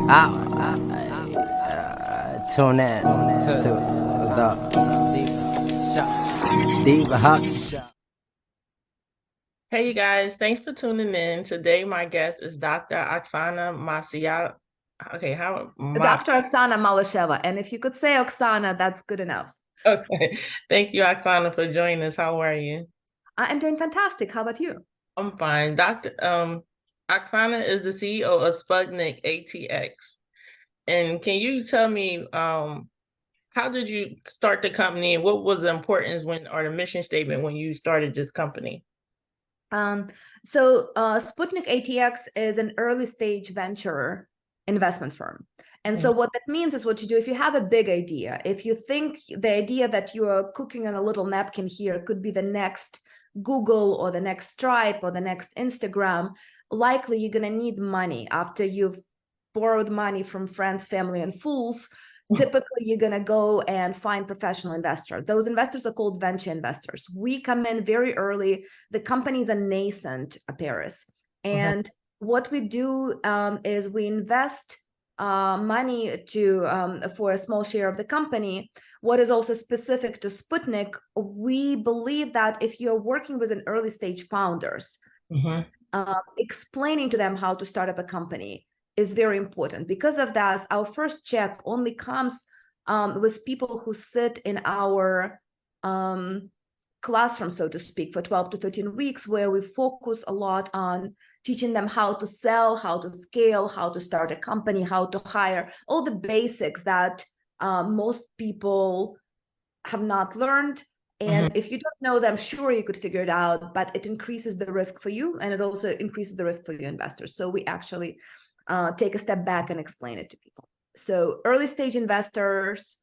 Tune in to the Diva Hux. Hey, you guys, thanks for tuning in. Today, my guest is Dr. Oksana Malysheva. Okay, Dr. Oksana Malysheva. And if you could say Oksana, that's good enough. Okay, thank you, Oksana, for joining us. How are you? I'm doing fantastic. How about you? I'm fine. Oksana is the CEO of Sputnik ATX. And can you tell me how did you start the company and what was the importance or the mission statement when you started this company? Sputnik ATX is an early stage venture investment firm. And so what that means is what you do if you have a big idea, if you think the idea that you are cooking on a little napkin here could be the next Google or the next Stripe or the next Instagram, likely you're going to need money after you've borrowed money from friends, family, and fools. Typically, you're going to go and find professional investors. Those investors are called venture investors. We come in very early. The companies are nascent, Paris. And what we do is we invest money for a small share of the company. What is also specific to Sputnik, we believe that if you're working with an early stage founders, explaining to them how to start up a company is very important. Because of that, our first check only comes with people who sit in our classroom, so to speak, for 12 to 13 weeks, where we focus a lot on teaching them how to sell, how to scale, how to start a company, how to hire, all the basics that most people have not learned. And if you don't know them, sure, you could figure it out, but it increases the risk for you, and it also increases the risk for your investors. So we actually take a step back and explain it to people. So early stage investors,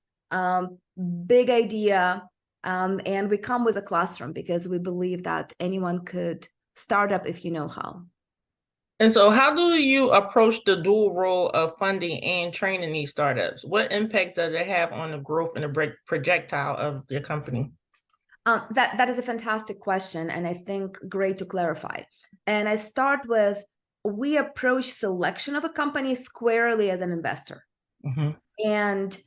big idea, and we come with a classroom because we believe that anyone could start up if you know how. And so how do you approach the dual role of funding and training these startups? What impact does it have on the growth and the projectile of your company? That is a fantastic question, and I think great to clarify. And I start with, we approach selection of a company squarely as an investor. And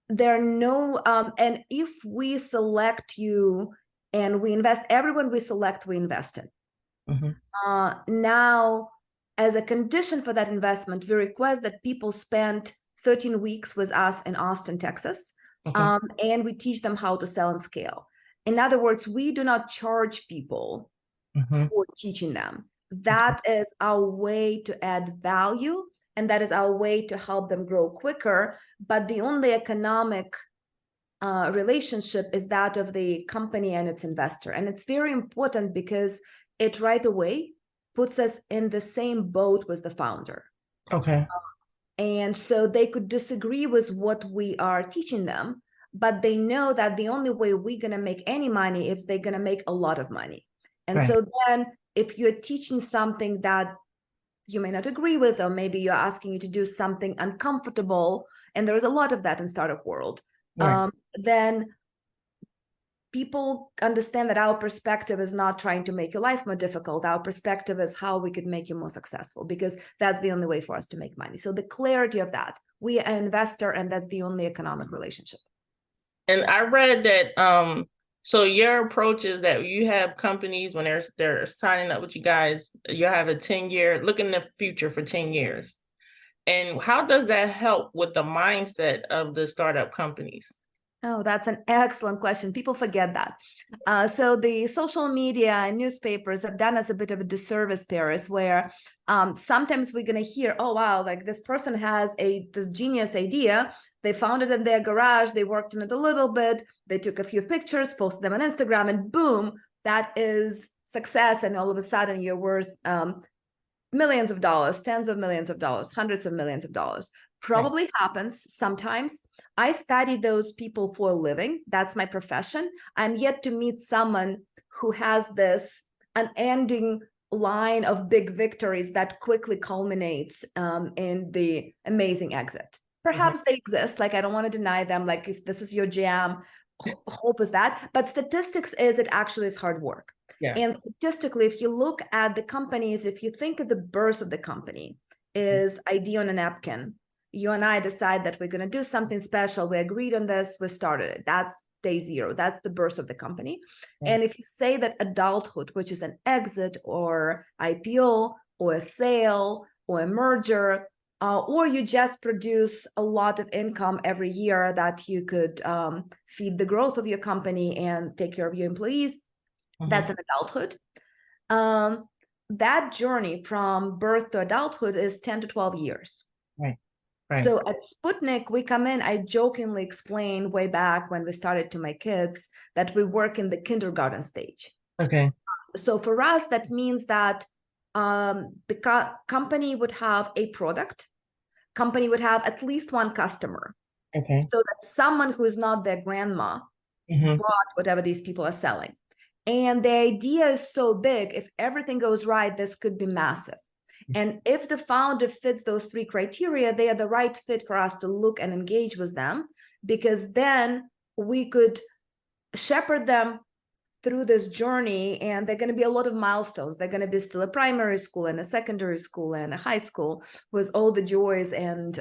there are no, and if we select you and we invest, everyone we select, we invest in. Now, as a condition for that investment, we request that people spend 13 weeks with us in Austin, Texas, and we teach them how to sell and scale. In other words, we do not charge people for teaching them. That is our way to add value, and that is our way to help them grow quicker. But the only economic relationship is that of the company and its investor. And it's very important because it right away puts us in the same boat with the founder. And so they could disagree with what we are teaching them, but they know that the only way we're going to make any money is they're going to make a lot of money. And so then if you're teaching something that you may not agree with, or maybe you're asking you to do something uncomfortable, and there is a lot of that in startup world, then people understand that our perspective is not trying to make your life more difficult. Our perspective is how we could make you more successful, because that's the only way for us to make money. So the clarity of that, we are an investor, and that's the only economic relationship. And I read that so your approach is that you have companies when they're signing up with you guys, you have a 10-year look in the future for 10 years. And how does that help with the mindset of the startup companies? Oh, that's an excellent question. People forget that. So the social media and newspapers have done us a bit of a disservice, Paris, where sometimes we're going to hear, oh, wow, like this person has this genius idea. They found it in their garage. They worked on it a little bit. They took a few pictures, posted them on Instagram, and boom, that is success. And all of a sudden you're worth millions of dollars, tens of millions of dollars, hundreds of millions of dollars. Probably happens sometimes. I study those people for a living. That's my profession. I'm yet to meet someone who has this unending line of big victories that quickly culminates in the amazing exit. Perhaps they exist. Like, I don't want to deny them. Like, if this is your jam, hope is that. But statistics is it actually is hard work. And statistically, if you look at the companies, if you think of the birth of the company is idea on a napkin, you and I decide that we're going to do something special. We agreed on this. We started it. That's day zero. That's the birth of the company. Right. And if you say that adulthood, which is an exit or IPO or a sale or a merger, or you just produce a lot of income every year that you could feed the growth of your company and take care of your employees, that's an adulthood. That journey from birth to adulthood is 10 to 12 years. Right. Right. So at Sputnik, we come in, I jokingly explained way back when we started to my kids that we work in the kindergarten stage. Okay. So for us, that means that the company would have a product, company would have at least one customer. Okay. So that someone who is not their grandma bought whatever these people are selling. And the idea is so big, if everything goes right, this could be massive. And if the founder fits those three criteria, they are the right fit for us to look and engage with them, because then we could shepherd them through this journey, and they're going to be a lot of milestones. They're going to be still a primary school and a secondary school and a high school with all the joys and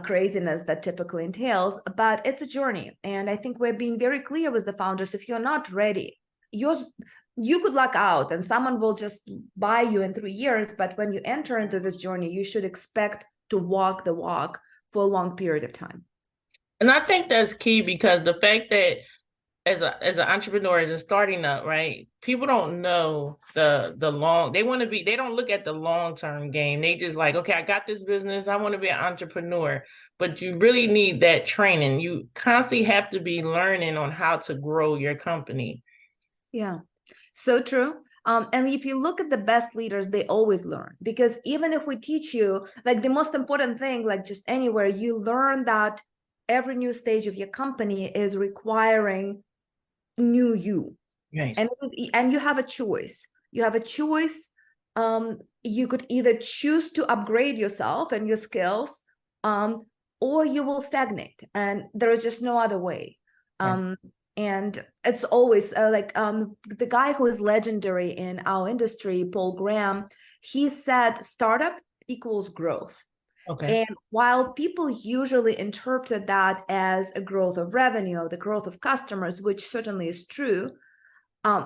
craziness that typically entails, but it's a journey. And I think we're being very clear with the founders. If you're not ready, you could luck out and someone will just buy you in 3 years. But when you enter into this journey, you should expect to walk the walk for a long period of time. And I think that's key, because the fact that as an entrepreneur, as a starting up, right? People don't know they don't look at the long-term game. They just like, okay, I got this business, I want to be an entrepreneur. But you really need that training. You constantly have to be learning on how to grow your company. Yeah, so true. And if you look at the best leaders, they always learn, because even if we teach you, like the most important thing, like just anywhere, you learn that every new stage of your company is requiring new you. Nice. And you have a choice. You have a choice. You could either choose to upgrade yourself and your skills, or you will stagnate, and there is just no other way. Right. And it's always the guy who is legendary in our industry, Paul Graham, he said startup equals growth. Okay. And while people usually interpret that as a growth of revenue, the growth of customers, which certainly is true,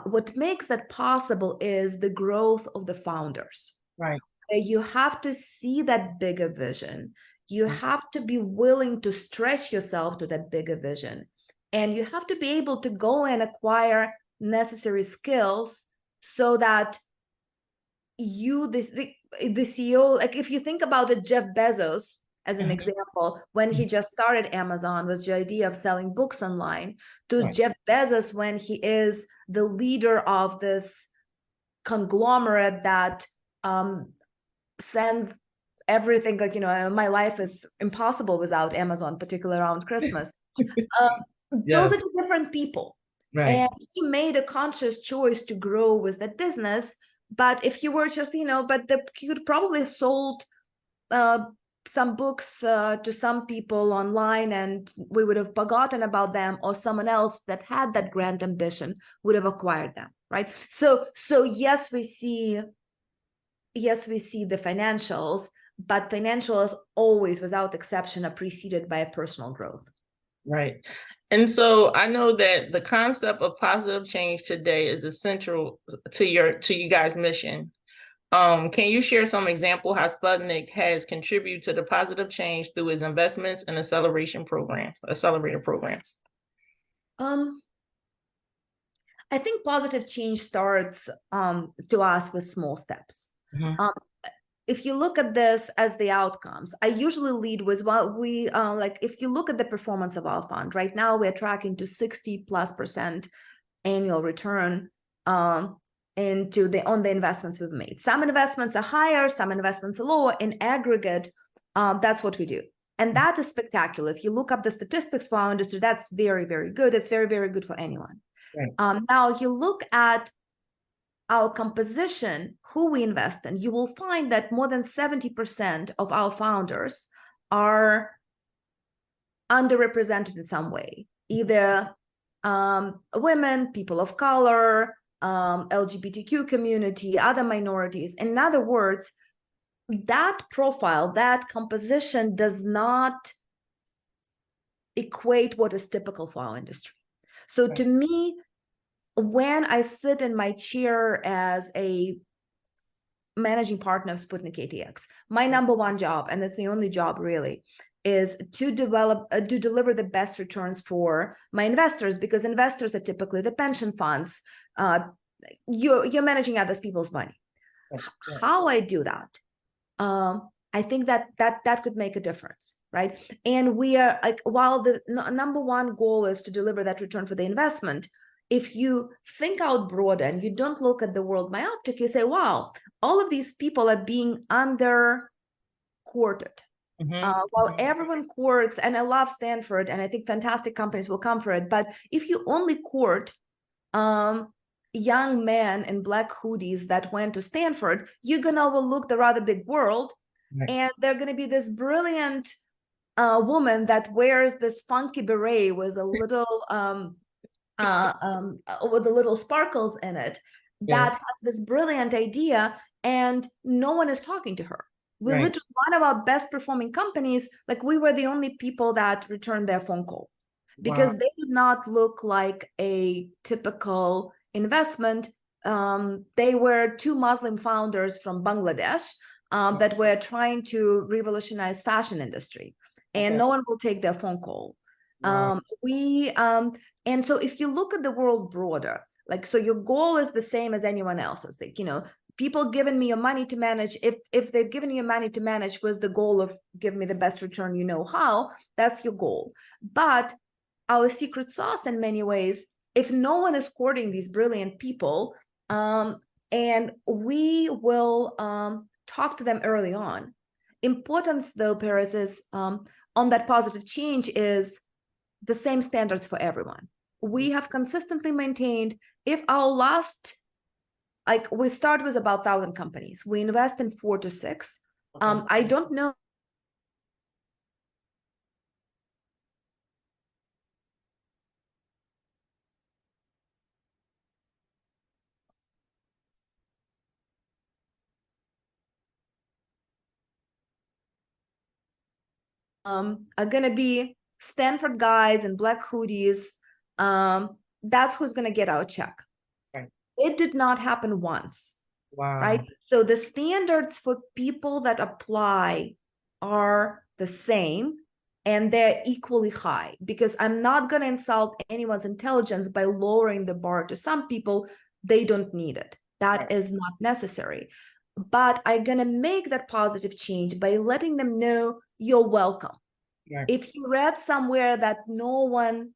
what makes that possible is the growth of the founders. Right. You have to see that bigger vision. You have to be willing to stretch yourself to that bigger vision. And you have to be able to go and acquire necessary skills so that the CEO, like if you think about it, Jeff Bezos as an example, when he just started Amazon, was the idea of selling books online, to Jeff Bezos when he is the leader of this conglomerate that sends everything, like, my life is impossible without Amazon, particularly around Christmas. Those are two different people. Right. And he made a conscious choice to grow with that business. But if you were just, he could probably have sold some books to some people online, and we would have forgotten about them, or someone else that had that grand ambition would have acquired them, right? So yes, we see the financials, but financials always, without exception, are preceded by a personal growth. Right. And so I know that the concept of positive change today is essential to you guys' mission. Can you share some example how Sputnik has contributed to the positive change through its investments and accelerator programs? I think positive change starts to us with small steps. If you look at this as the outcomes, I usually lead with what we if you look at the performance of our fund right now, we're tracking to 60+% annual return on the investments we've made. Some investments are higher, some investments are lower. In aggregate, that's what we do. And that is spectacular. If you look up the statistics for our industry, that's very, very good. It's very, very good for anyone. Right. Now you look at our composition, who we invest in, you will find that more than 70% of our founders are underrepresented in some way, either women, people of color, LGBTQ community, other minorities. In other words, that profile, that composition does not equate what is typical for our industry. So to me, when I sit in my chair as a managing partner of Sputnik ATX, my number one job, and it's the only job really, is to deliver the best returns for my investors, because investors are typically the pension funds. You're managing other people's money. How I do that, I think that could make a difference, right? And we are like, while the number one goal is to deliver that return for the investment, if you think out broader and you don't look at the world myopic, you say, wow, all of these people are being under courted. While everyone courts, and I love Stanford, and I think fantastic companies will come for it, but if you only court young men in black hoodies that went to Stanford, you're going to overlook the rather big world. Right. And they're going to be this brilliant woman that wears this funky beret with a little with the little sparkles in it, that has this brilliant idea, and no one is talking to her. We literally, one of our best performing companies, like we were the only people that returned their phone call, because they did not look like a typical investment. They were two Muslim founders from Bangladesh that were trying to revolutionize fashion industry, and no one will take their phone call. And so if you look at the world broader, like, so your goal is the same as anyone else's, like, you know, people giving me your money to manage, if they've given you money to manage with the goal of give me the best return, you know how, that's your goal. But our secret sauce in many ways, if no one is courting these brilliant people, and we will talk to them early on. Importance though, Paris, is on that positive change is the same standards for everyone. We have consistently maintained, if our last, like we start with about 1,000 companies, we invest in 4 to 6. I don't know are gonna be Stanford guys in black hoodies. That's who's gonna get our check. Right. It did not happen once. Wow. Right. So the standards for people that apply are the same, and they're equally high, because I'm not gonna insult anyone's intelligence by lowering the bar to some people. They don't need it. That is not necessary. But I'm gonna make that positive change by letting them know you're welcome. If you read somewhere that no one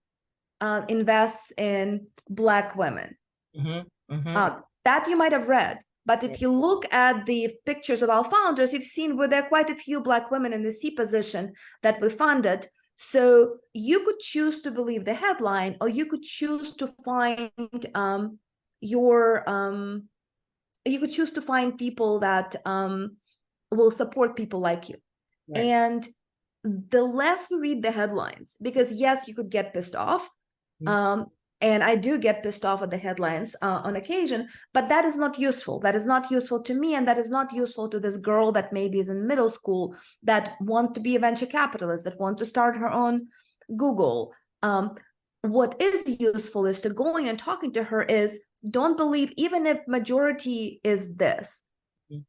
invests in black women, that you might have read. But if you look at the pictures of our founders, you've seen where there are quite a few black women in the C position that we funded. So you could choose to believe the headline, or you could choose to find you could choose to find people that will support people like you. Right. And the less we read the headlines, because yes, you could get pissed off. And I do get pissed off at the headlines on occasion, but that is not useful. That is not useful to me, and that is not useful to this girl that maybe is in middle school that want to be a venture capitalist, that want to start her own Google. What is useful is to going and talking to her is, don't believe, even if majority is this,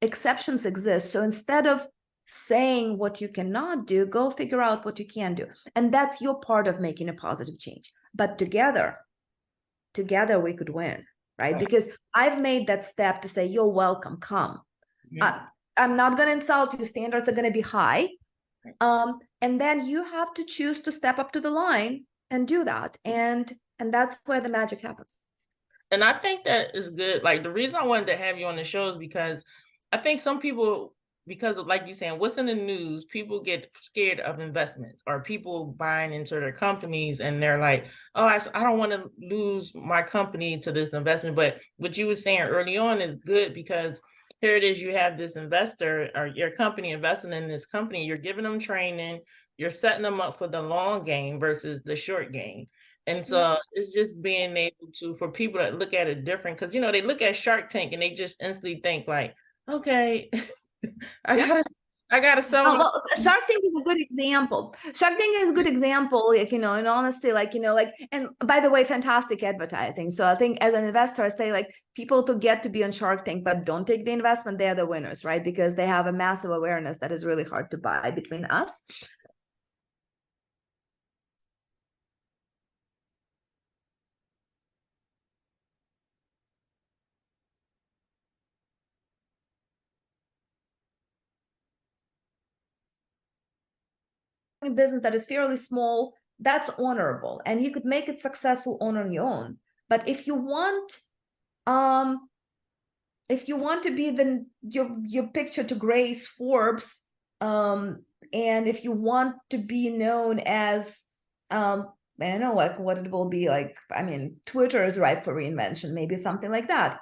exceptions exist. So instead of saying what you cannot do, go figure out what you can do. And that's your part of making a positive change. But together we could win, right? Because I've made that step to say, you're welcome, come. I'm not going to insult you. Standards are going to be high. And then you have to choose to step up to the line and do that. And that's where the magic happens. And I think that is good. Like, the reason I wanted to have you on the show is because I think some people, because of, like you saying, what's in the news, people get scared of investments, or people buying into their companies, and they're like, oh, I don't want to lose my company to this investment. But what you were saying early on is good, because here it is, you have this investor or your company investing in this company, you're giving them training, you're setting them up for the long game versus the short game. And so it's just being able to, for people that look at it different, because, you know, they look at Shark Tank and they just instantly think like, okay, I gotta sell my. Well, Shark Tank is a good example. Shark Tank is a good example, like, and honestly, like, and by the way, fantastic advertising. So I think as an investor, I say, like, people to get to be on Shark Tank, but don't take the investment, they're the winners, right? Because they have a massive awareness that is really hard to buy between us. Business that is fairly small, that's honorable, and you could make it successful on your own. But if you want to be your picture to grace Forbes, and if you want to be known as I don't know, like, what it will be like, I mean, Twitter is ripe for reinvention, maybe something like that.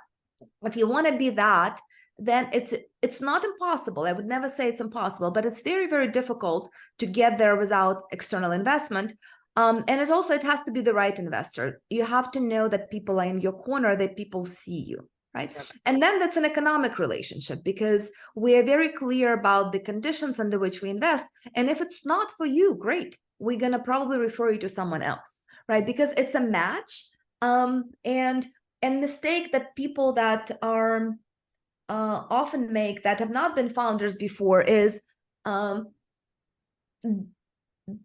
If you want to be that, then it's not impossible. I would never say it's impossible, but it's very, very difficult to get there without external investment. And it's also, it has to be the right investor. You have to know that people are in your corner, that people see you, right? Yep. And then that's an economic relationship, because we are very clear about the conditions under which we invest. And if it's not for you, great. We're going to probably refer you to someone else, right? Because it's a match. And mistake that people that are often make, that have not been founders before, is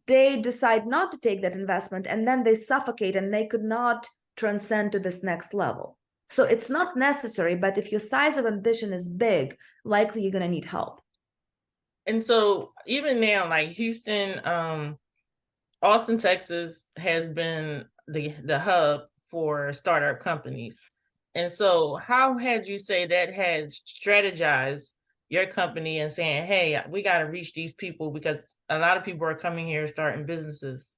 they decide not to take that investment, and then they suffocate, and they could not transcend to this next level. So it's not necessary, but if your size of ambition is big, likely you're going to need help. And so even now, like Houston, Austin, Texas has been the hub for startup companies. And so how had you say that had strategized your company and saying, hey, we got to reach these people, because a lot of people are coming here starting businesses?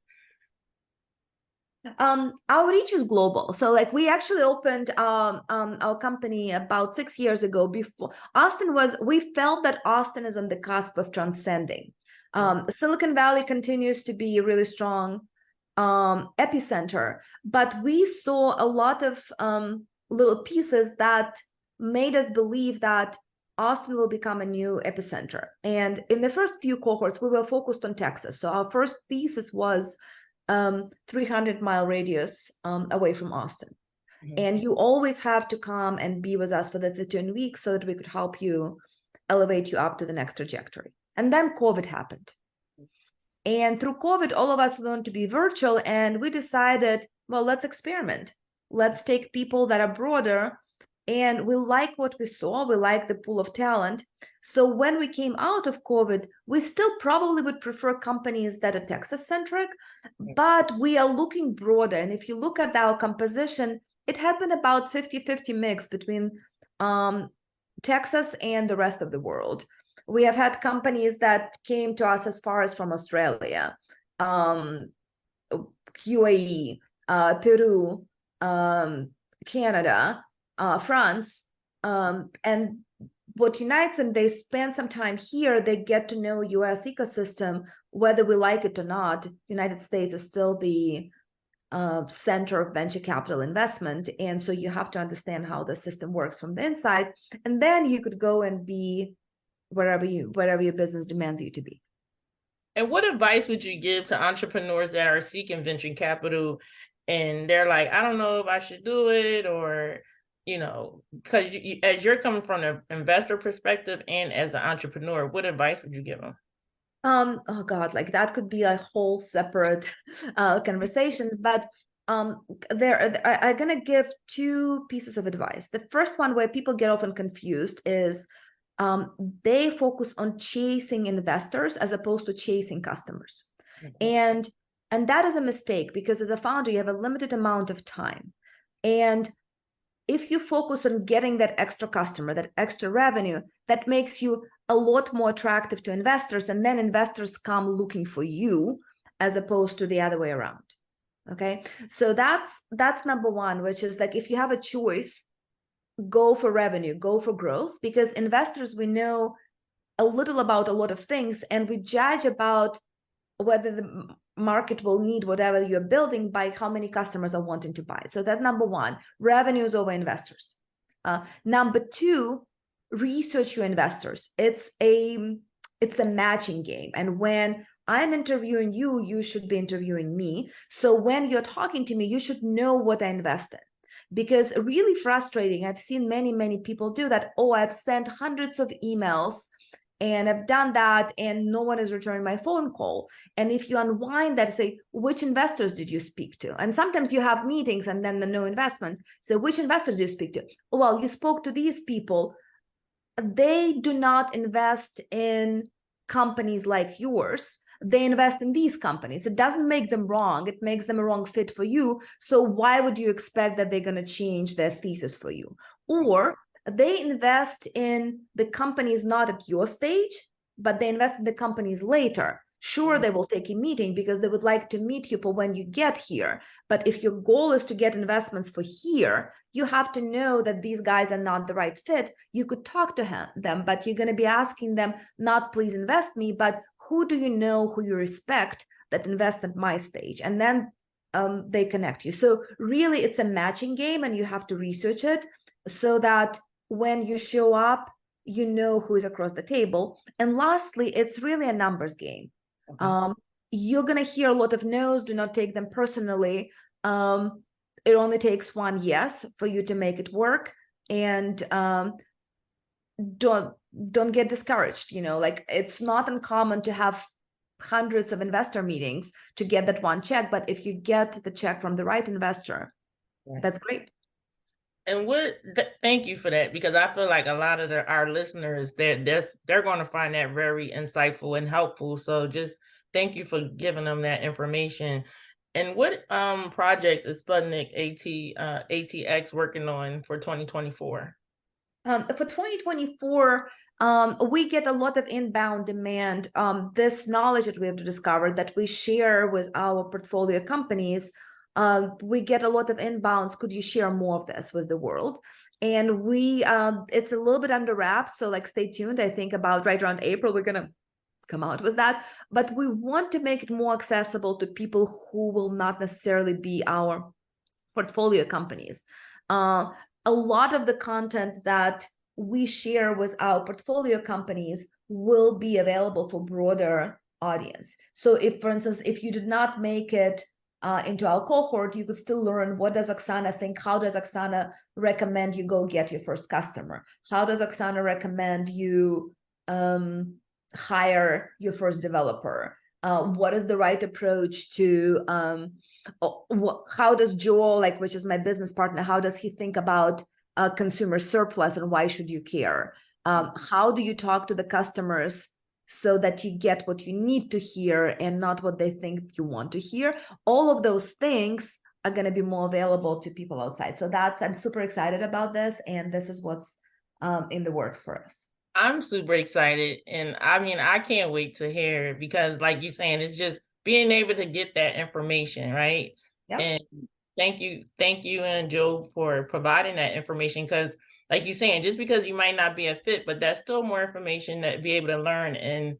Our reach is global. So, like, we actually opened our company about 6 years ago. Before Austin was, we felt that Austin is on the cusp of transcending. Silicon Valley continues to be a really strong epicenter, but we saw a lot of little pieces that made us believe that Austin will become a new epicenter. And in the first few cohorts, we were focused on Texas. So our first thesis was 300-mile radius away from Austin. Mm-hmm. And you always have to come and be with us for the 13 weeks so that we could help you elevate you up to the next trajectory. And then COVID happened. And through COVID, all of us learned to be virtual, and we decided, well, let's experiment. Let's take people that are broader, and we like what we saw. We like the pool of talent. So when we came out of COVID, we still probably would prefer companies that are Texas-centric, but we are looking broader. And if you look at our composition, it had been about 50-50 mix between Texas and the rest of the world. We have had companies that came to us as far as from Australia, UAE, Peru, Canada, France, and what unites them, they spend some time here, they get to know US ecosystem, whether we like it or not. United States is still the center of venture capital investment, and so you have to understand how the system works from the inside, and then you could go and be wherever your business demands you to be. And what advice would you give to entrepreneurs that are seeking venture capital and they're like, I don't know if I should do it, or, because as you're coming from an investor perspective and as an entrepreneur, what advice would you give them? Oh God, like that could be a whole separate conversation, but I'm gonna give two pieces of advice. The first one, where people get often confused, is they focus on chasing investors as opposed to chasing customers. Mm-hmm. And that is a mistake, because as a founder, you have a limited amount of time. And if you focus on getting that extra customer, that extra revenue, that makes you a lot more attractive to investors, and then investors come looking for you as opposed to the other way around. Okay, so that's number one, which is like, if you have a choice, go for revenue, go for growth, because investors, we know a little about a lot of things, and we judge about whether the market will need whatever you're building by how many customers are wanting to buy it. So that's number one, revenues over investors. Number two, research your investors. It's a matching game. And when I'm interviewing you, you should be interviewing me. So when you're talking to me, you should know what I invest in. Because really frustrating, I've seen many people do that. Oh, I've sent hundreds of emails and I've done that and no one is returning my phone call. And if you unwind that, say, which investors did you speak to? And sometimes you have meetings and then the no investment. So which investors do you speak to? Well, you spoke to these people. They do not invest in companies like yours. They invest in these companies. It doesn't make them wrong. It makes them a wrong fit for you. So why would you expect that they're going to change their thesis for you? Or they invest in the companies not at your stage, but they invest in the companies later. Sure, they will take a meeting because they would like to meet you for when you get here. But if your goal is to get investments for here, you have to know that these guys are not the right fit. You could talk to them, but you're going to be asking them, not please invest me, but who do you know, who you respect that invests at my stage? And then they connect you. So really, it's a matching game and you have to research it so that when you show up, you know who is across the table. And lastly, it's really a numbers game. Okay. You're going to hear a lot of no's. Do not take them personally. It only takes one yes for you to make it work. And don't get discouraged. You know, like it's not uncommon to have hundreds of investor meetings to get that one check. But if you get the check from the right investor, that's great. And thank you for that, because I feel like a lot of our listeners, they're going to find that very insightful and helpful. So just thank you for giving them that information. And what projects is Sputnik ATX working on for 2024? For 2024, we get a lot of inbound demand. This knowledge that we have discovered that we share with our portfolio companies, we get a lot of inbounds. Could you share more of this with the world? And it's a little bit under wraps, so like stay tuned. I think about right around April, we're gonna come out with that. But we want to make it more accessible to people who will not necessarily be our portfolio companies. A lot of the content that we share with our portfolio companies will be available for broader audience. So if, for instance, if you did not make it into our cohort, you could still learn, what does Oksana think? How does Oksana recommend you go get your first customer? How does Oksana recommend you hire your first developer? What is the right approach to how does Joel, which is my business partner, how does he think about consumer surplus and why should you care? How do you talk to the customers so that you get what you need to hear and not what they think you want to hear? All of those things are going to be more available to people outside. So I'm super excited about this, and this is what's in the works for us. I'm super excited, and I mean, I can't wait to hear it, because like you're saying, it's just being able to get that information, right? Yep. And thank you, and Joe, for providing that information, because like you're saying, just because you might not be a fit, but that's still more information that be able to learn and,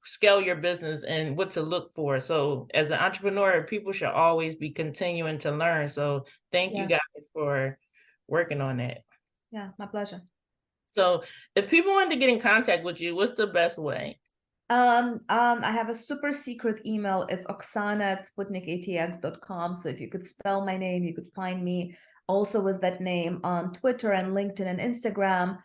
scale your business and what to look for. So as an entrepreneur, people should always be continuing to learn. So thank you guys for working on that. Yeah, my pleasure. So if people want to get in contact with you, what's the best way? I have a super secret email. It's oksana@sputnikatx.com. So if you could spell my name, you could find me also with that name on Twitter and LinkedIn and Instagram.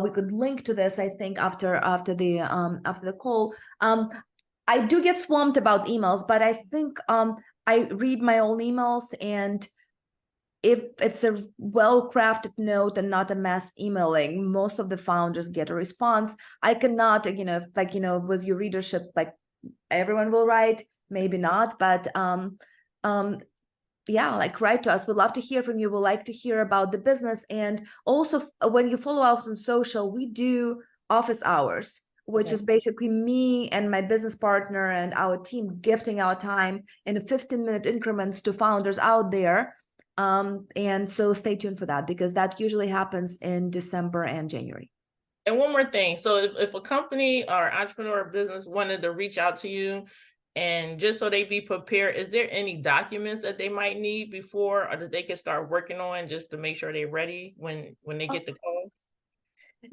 We could link to this, I think, after the call. I do get swamped about emails, but I think I read my own emails, and if it's a well-crafted note and not a mass emailing, most of the founders get a response. I cannot, with your readership, everyone will write, maybe not, but write to us. We'd love to hear from you. We'd like to hear about the business. And also, when you follow us on social, we do office hours, which is basically me and my business partner and our team gifting our time in 15-minute increments to founders out there. And so stay tuned for that, because that usually happens in December and January. And one more thing. So if a company or entrepreneur or business wanted to reach out to you, and just so they be prepared, is there any documents that they might need before, or that they can start working on just to make sure they're ready when they get the call?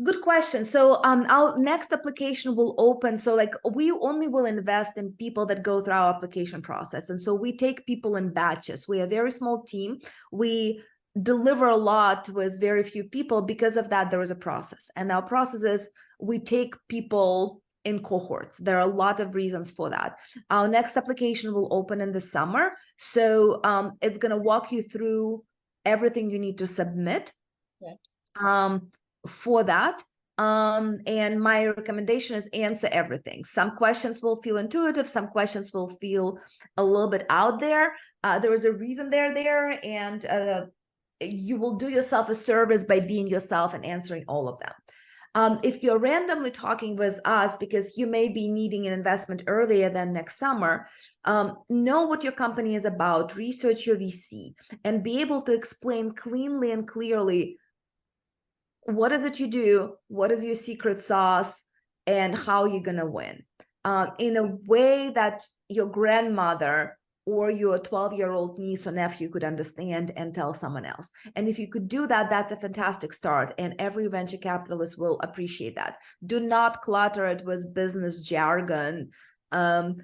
Good question. So our next application will open. So like we only will invest in people that go through our application process. And so we take people in batches. We are a very small team. We deliver a lot with very few people. Because of that, there is a process. And our process is we take people in cohorts. There are a lot of reasons for that. Our next application will open in the summer. So it's going to walk you through everything you need to submit. Okay. For that. And my recommendation is answer everything. Some questions will feel intuitive, some questions will feel a little bit out there. There is a reason they're there, and you will do yourself a service by being yourself and answering all of them. If you're randomly talking with us because you may be needing an investment earlier than next summer, know what your company is about, research your VC, and be able to explain cleanly and clearly what is it you do, what is your secret sauce, and how you're going to win in a way that your grandmother or your 12-year-old niece or nephew could understand and tell someone else. And if you could do that, that's a fantastic start. And every venture capitalist will appreciate that. Do not clutter it with business jargon.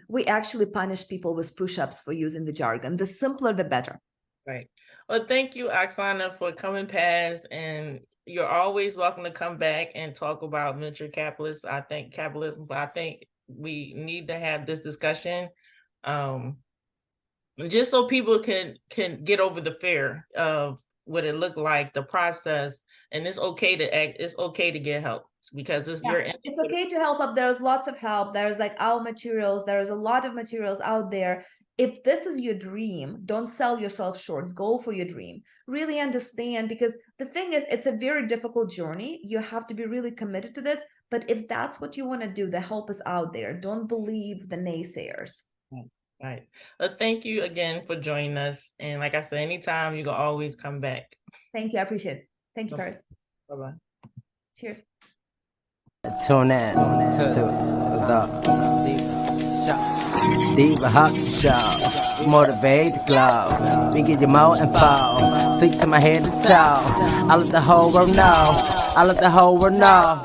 We actually punish people with push-ups for using the jargon. The simpler, the better. Right. Well, thank you, Oksana, for coming past, and you're always welcome to come back and talk about venture capitalists. I think capitalism, but I think we need to have this discussion just so people can get over the fear of what it looked like, the process, and it's okay to act, it's okay to get help because it's it's okay to help up. There's lots of help. There's like our materials. There's a lot of materials out there. If this is your dream, don't sell yourself short. Go for your dream. Really understand, because the thing is, it's a very difficult journey. You have to be really committed to this. But if that's what you want to do, the help is out there. Don't believe the naysayers. Right. Well, thank you again for joining us. And like I said, anytime, you can always come back. Thank you. I appreciate it. Thank you, Paris. Bye-bye. Cheers. Tune in to the Deep Hawks Show. Motivate the glow. We give you more info. Think to my head to toe. I let the whole world know. I let the whole world know.